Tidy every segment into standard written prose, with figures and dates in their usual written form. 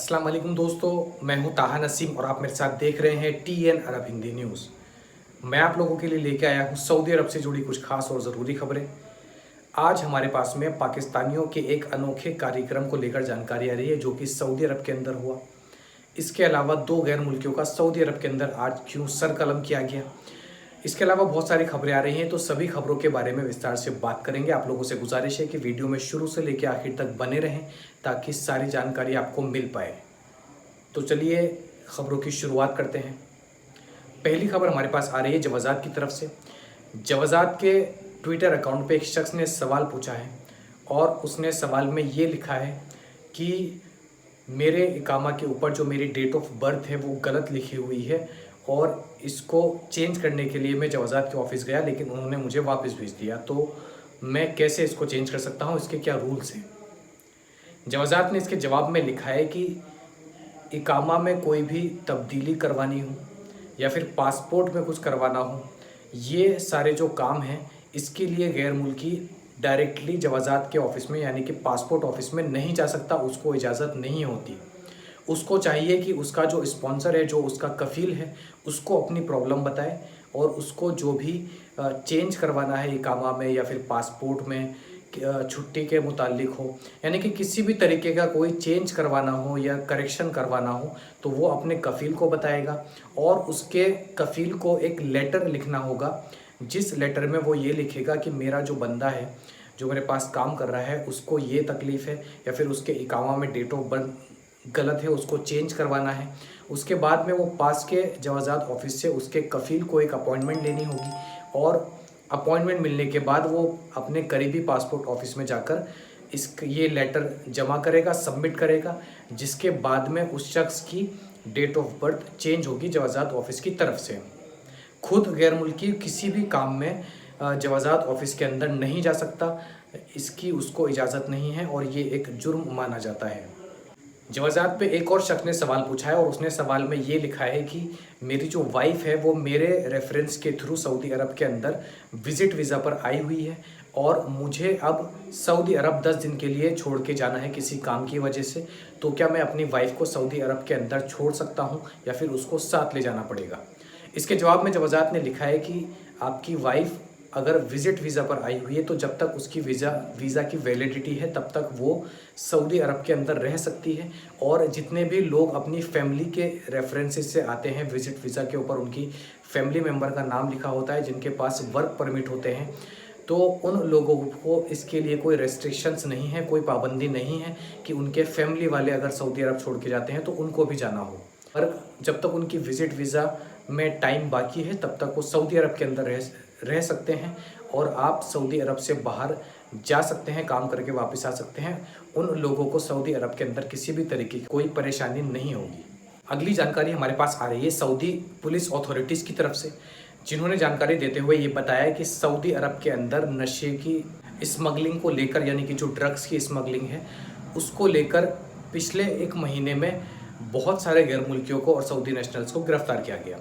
अस्सलाम वालेकुम दोस्तों, मैं हूं ताहा नसीम और आप मेरे साथ देख रहे हैं TN अरब हिंदी न्यूज़। मैं आप लोगों के लिए लेके आया हूं सऊदी अरब से जुड़ी कुछ खास और ज़रूरी खबरें। आज हमारे पास में पाकिस्तानियों के एक अनोखे कार्यक्रम को लेकर जानकारी आ रही है जो कि सऊदी अरब के अंदर हुआ। इसके अलावा दो गैर मुल्कियों का सऊदी अरब के अंदर आज क्यों सर कलम किया गया। इसके अलावा बहुत सारी खबरें आ रही हैं, तो सभी खबरों के बारे में विस्तार से बात करेंगे। आप लोगों से गुजारिश है कि वीडियो में शुरू से लेकर आखिर तक बने रहें ताकि सारी जानकारी आपको मिल पाए। तो चलिए खबरों की शुरुआत करते हैं। पहली खबर हमारे पास आ रही है जवाजात की तरफ से। जवाजात के ट्विटर अकाउंट पे एक शख्स ने सवाल पूछा है और उसने सवाल में ये लिखा है कि मेरे इकामा के ऊपर जो मेरी डेट ऑफ बर्थ है वो गलत लिखी हुई है और इसको चेंज करने के लिए मैं जवाजात के ऑफिस गया, लेकिन उन्होंने मुझे वापस भेज दिया। तो मैं कैसे इसको चेंज कर सकता हूँ, इसके क्या रूल्स हैं। जवाजात ने इसके जवाब में लिखा है कि इकामा में कोई भी तब्दीली करवानी हो या फिर पासपोर्ट में कुछ करवाना हो, ये सारे जो काम हैं इसके लिए गैर मुल्की डायरेक्टली जवाजात के ऑफिस में यानी कि पासपोर्ट ऑफिस में नहीं जा सकता, उसको इजाज़त नहीं होती। उसको चाहिए कि उसका जो स्पॉन्सर है, जो उसका कफ़ील है, उसको अपनी प्रॉब्लम बताए और उसको जो भी चेंज करवाना है इकामा में या फिर पासपोर्ट में, छुट्टी के मुतालिक हो, यानी कि किसी भी तरीके का कोई चेंज करवाना हो या करेक्शन करवाना हो तो वो अपने कफ़ील को बताएगा और उसके कफ़ील को एक लेटर लिखना होगा, जिस लेटर में वो ये लिखेगा कि मेरा जो बंदा है जो मेरे पास काम कर रहा है उसको ये तकलीफ़ है या फिर उसके इकामा में डेट ऑफ बर्थ गलत है, उसको चेंज करवाना है। उसके बाद में वो पास के जवाजात ऑफिस से उसके कफ़ील को एक अपॉइंटमेंट लेनी होगी और अपॉइंटमेंट मिलने के बाद वो अपने करीबी पासपोर्ट ऑफिस में जाकर ये लेटर जमा करेगा, सबमिट करेगा, जिसके बाद में उस शख्स की डेट ऑफ बर्थ चेंज होगी जवाजात ऑफिस की तरफ से। खुद गैर मुल्की किसी भी काम में जवाजात ऑफिस के अंदर नहीं जा सकता, इसकी उसको इजाज़त नहीं है और ये एक जुर्म माना जाता है। जवाजात पे एक और शख्स ने सवाल पूछा है और उसने सवाल में ये लिखा है कि मेरी जो वाइफ है वो मेरे रेफरेंस के थ्रू सऊदी अरब के अंदर विज़िट वीज़ा पर आई हुई है और मुझे अब सऊदी अरब 10 दिन के लिए छोड़ के जाना है किसी काम की वजह से। तो क्या मैं अपनी वाइफ को सऊदी अरब के अंदर छोड़ सकता हूँ या फिर उसको साथ ले जाना पड़ेगा। इसके जवाब में जवाजात ने लिखा है कि आपकी वाइफ अगर विज़िट वीज़ा पर आई हुई है तो जब तक उसकी वीज़ा की वैलिडिटी है तब तक वो सऊदी अरब के अंदर रह सकती है। और जितने भी लोग अपनी फैमिली के रेफरेंसेस से आते हैं विज़िट वीज़ा के ऊपर उनकी फैमिली मेम्बर का नाम लिखा होता है, जिनके पास वर्क परमिट होते हैं, तो उन लोगों को इसके लिए कोई रेस्ट्रिक्शंस नहीं है, कोई पाबंदी नहीं है कि उनके फैमिली वाले अगर सऊदी अरब छोड़ के जाते हैं तो उनको भी जाना हो। पर जब तक उनकी विज़िट वीज़ा में टाइम बाकी है तब तक वो सऊदी अरब के अंदर रह सकते हैं और आप सऊदी अरब से बाहर जा सकते हैं, काम करके वापस आ सकते हैं। उन लोगों को सऊदी अरब के अंदर किसी भी तरीके की कोई परेशानी नहीं होगी। अगली जानकारी हमारे पास आ रही है सऊदी पुलिस अथॉरिटीज़ की तरफ से, जिन्होंने जानकारी देते हुए ये बताया कि सऊदी अरब के अंदर नशे की स्मगलिंग को लेकर यानी कि जो ड्रग्स की स्मगलिंग है उसको लेकर पिछले एक महीने में बहुत सारे गैर मुल्कियों को और सऊदी नेशनल्स को गिरफ्तार किया गया।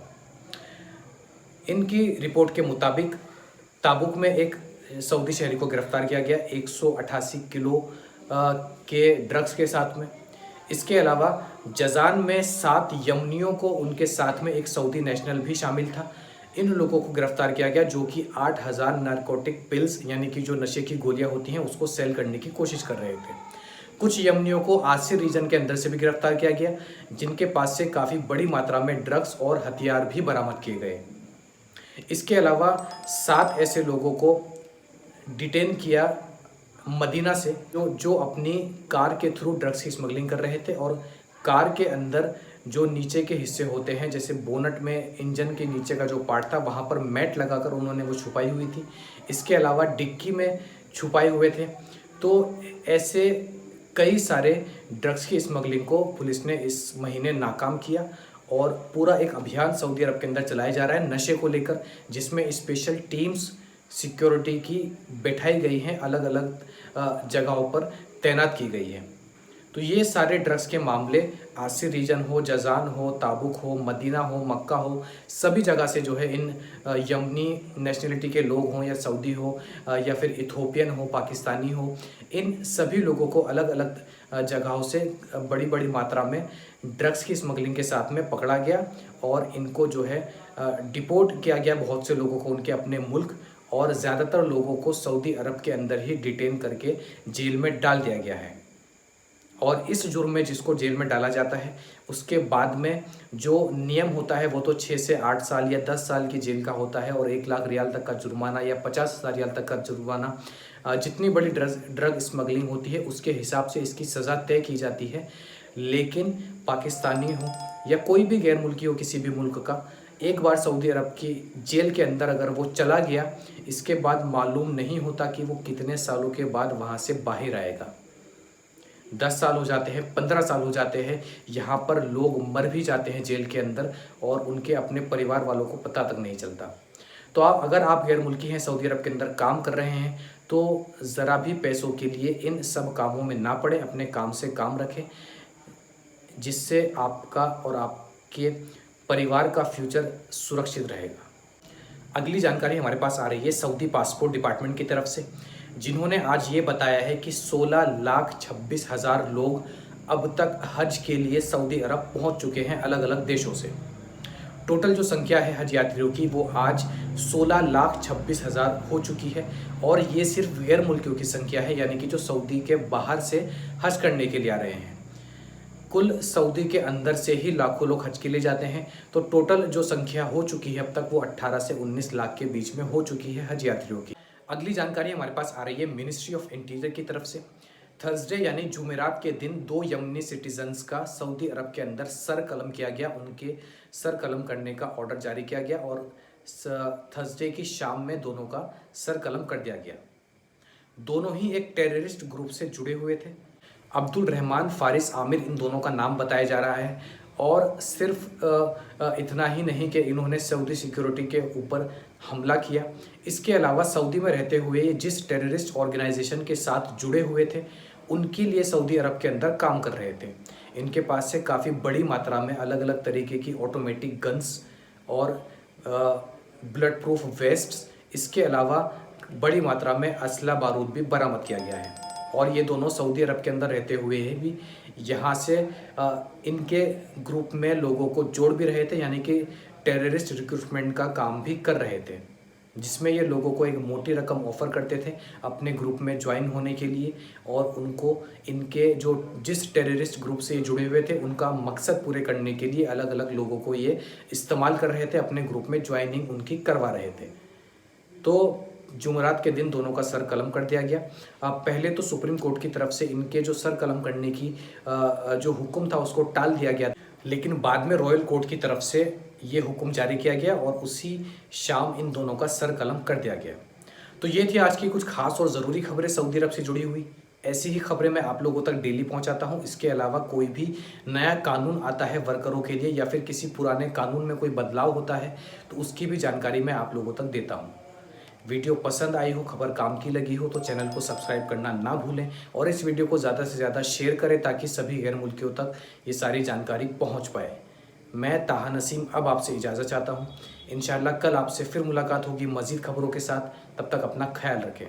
इनकी रिपोर्ट के मुताबिक ताबुक में एक सऊदी शहरी को गिरफ्तार किया गया 188 किलो के ड्रग्स के साथ में। इसके अलावा जजान में 7 यमनियों को उनके साथ में एक सऊदी नेशनल भी शामिल था। इन लोगों को गिरफ्तार किया गया जो कि 8000 नारकोटिक पिल्स यानी कि जो नशे की गोलियां होती हैं उसको सेल करने की कोशिश कर रहे थे। कुछ यमनियों को आसिर रीजन के अंदर से भी गिरफ्तार किया गया, जिनके पास से काफ़ी बड़ी मात्रा में ड्रग्स और हथियार भी बरामद किए गए। इसके अलावा 7 ऐसे लोगों को डिटेन किया मदीना से जो अपनी कार के थ्रू ड्रग्स की स्मगलिंग कर रहे थे और कार के अंदर जो नीचे के हिस्से होते हैं जैसे बोनट में इंजन के नीचे का जो पार्ट था वहाँ पर मैट लगाकर उन्होंने वो छुपाई हुई थी। इसके अलावा डिक्की में छुपाए हुए थे। तो ऐसे कई सारे ड्रग्स की स्मगलिंग को पुलिस ने इस महीने नाकाम किया और पूरा एक अभियान सऊदी अरब के अंदर चलाया जा रहा है नशे को लेकर, जिसमें स्पेशल टीम्स सिक्योरिटी की बैठाई गई हैं, अलग अलग जगहों पर तैनात की गई है। तो ये सारे ड्रग्स के मामले आसिर रीजन हो, जजान हो, ताबुक हो, मदीना हो, मक्का हो, सभी जगह से जो है इन यमनी नेशनलिटी के लोग हों या सऊदी हो या फिर इथोपियन हो, पाकिस्तानी हो, इन सभी लोगों को अलग अलग जगहों से बड़ी बड़ी मात्रा में ड्रग्स की स्मगलिंग के साथ में पकड़ा गया और इनको जो है डिपोर्ट किया गया, बहुत से लोगों को उनके अपने मुल्क, और ज़्यादातर लोगों को सऊदी अरब के अंदर ही डिटेन करके जेल में डाल दिया गया है। और इस जुर्म में जिसको जेल में डाला जाता है उसके बाद में जो नियम होता है वो तो 6 से 8 साल या 10 साल की जेल का होता है और 1 लाख रियाल तक का जुर्माना या 50,000 रियाल तक का जुर्माना। जितनी बड़ी ड्रग स्मगलिंग होती है उसके हिसाब से इसकी सज़ा तय की जाती है। लेकिन पाकिस्तानी हो या कोई भी गैर मुल्की हो किसी भी मुल्क का, एक बार सऊदी अरब की जेल के अंदर अगर वो चला गया, इसके बाद मालूम नहीं होता कि वो कितने सालों के बाद वहाँ से बाहर आएगा। 10 साल हो जाते हैं, 15 साल हो जाते हैं, यहाँ पर लोग मर भी जाते हैं जेल के अंदर और उनके अपने परिवार वालों को पता तक नहीं चलता। तो अगर आप गैर मुल्की हैं, सऊदी अरब के अंदर काम कर रहे हैं, तो ज़रा भी पैसों के लिए इन सब कामों में ना पड़े, अपने काम से काम रखें, जिससे आपका और आपके परिवार का फ्यूचर सुरक्षित रहेगा। अगली जानकारी हमारे पास आ रही है सऊदी पासपोर्ट डिपार्टमेंट की तरफ से, जिन्होंने आज ये बताया है कि 16,26,000 लोग अब तक हज के लिए सऊदी अरब पहुंच चुके हैं अलग अलग देशों से। टोटल जो संख्या है हज यात्रियों की वो आज 16,26,000 हो चुकी है और ये सिर्फ गैर मुल्कियों की संख्या है, यानी कि जो सऊदी के बाहर से हज करने के लिए आ रहे हैं। कुल सऊदी के अंदर से ही लाखों लोग हज के लिए जाते हैं, तो टोटल जो संख्या हो चुकी है अब तक वो 18 से 19 लाख के बीच में हो चुकी है हज यात्रियों की। अगली जानकारी हमारे पास आ रही है मिनिस्ट्री ऑफ इंटीरियर की तरफ से। थर्सडे यानी जुमेरात के दिन 2 यमनी सिटीजन्स का सऊदी अरब के अंदर सर कलम किया गया, उनके सर कलम करने का ऑर्डर जारी किया गया और थर्सडे की शाम में दोनों का सर कलम कर दिया गया। दोनों ही एक टेररिस्ट ग्रुप से जुड़े हुए थे। अब्दुल रहमान फारिस आमिर इन दोनों का नाम बताया जा रहा है और सिर्फ इतना ही नहीं कि इन्होंने सऊदी सिक्योरिटी के ऊपर हमला किया, इसके अलावा सऊदी में रहते हुए ये जिस टेररिस्ट ऑर्गेनाइजेशन के साथ जुड़े हुए थे उनके लिए सऊदी अरब के अंदर काम कर रहे थे। इनके पास से काफ़ी बड़ी मात्रा में अलग अलग तरीके की ऑटोमेटिक गन्स और ब्लड प्रूफ वेस्ट्स, इसके अलावा बड़ी मात्रा में असला बारूद भी बरामद किया गया है। और ये दोनों सऊदी अरब के अंदर रहते हुए भी यहाँ से इनके ग्रुप में लोगों को जोड़ भी रहे थे, यानी कि टेररिस्ट रिक्रूटमेंट का काम भी कर रहे थे, जिसमें ये लोगों को एक मोटी रकम ऑफ़र करते थे अपने ग्रुप में ज्वाइन होने के लिए और उनको इनके जो जिस टेररिस्ट ग्रुप से ये जुड़े हुए थे उनका मकसद पूरे करने के लिए अलग अलग लोगों को ये इस्तेमाल कर रहे थे, अपने ग्रुप में ज्वाइनिंग उनकी करवा रहे थे। तो जुमेरात के दिन दोनों का सर कलम कर दिया गया। पहले तो सुप्रीम कोर्ट की तरफ से इनके जो सर कलम करने की जो हुक्म था उसको टाल दिया गया, लेकिन बाद में रॉयल कोर्ट की तरफ से ये हुक्म जारी किया गया और उसी शाम इन दोनों का सर कलम कर दिया गया। तो ये थी आज की कुछ खास और ज़रूरी खबरें सऊदी अरब से जुड़ी हुई। ऐसी ही खबरें मैं आप लोगों तक डेली पहुंचाता हूं। इसके अलावा कोई भी नया कानून आता है वर्करों के लिए या फिर किसी पुराने कानून में कोई बदलाव होता है तो उसकी भी जानकारी मैं आप लोगों तक देता हूं। वीडियो पसंद आई हो, खबर काम की लगी हो तो चैनल को सब्सक्राइब करना ना भूलें और इस वीडियो को ज़्यादा से ज़्यादा शेयर करें ताकि सभी गैर मुल्कियों तक ये सारी जानकारी पहुंच पाए। मैं ताहा नसीम अब आपसे इजाज़त चाहता हूं। इंशाअल्लाह कल आपसे फिर मुलाकात होगी मज़ीद खबरों के साथ। तब तक अपना ख्याल रखें।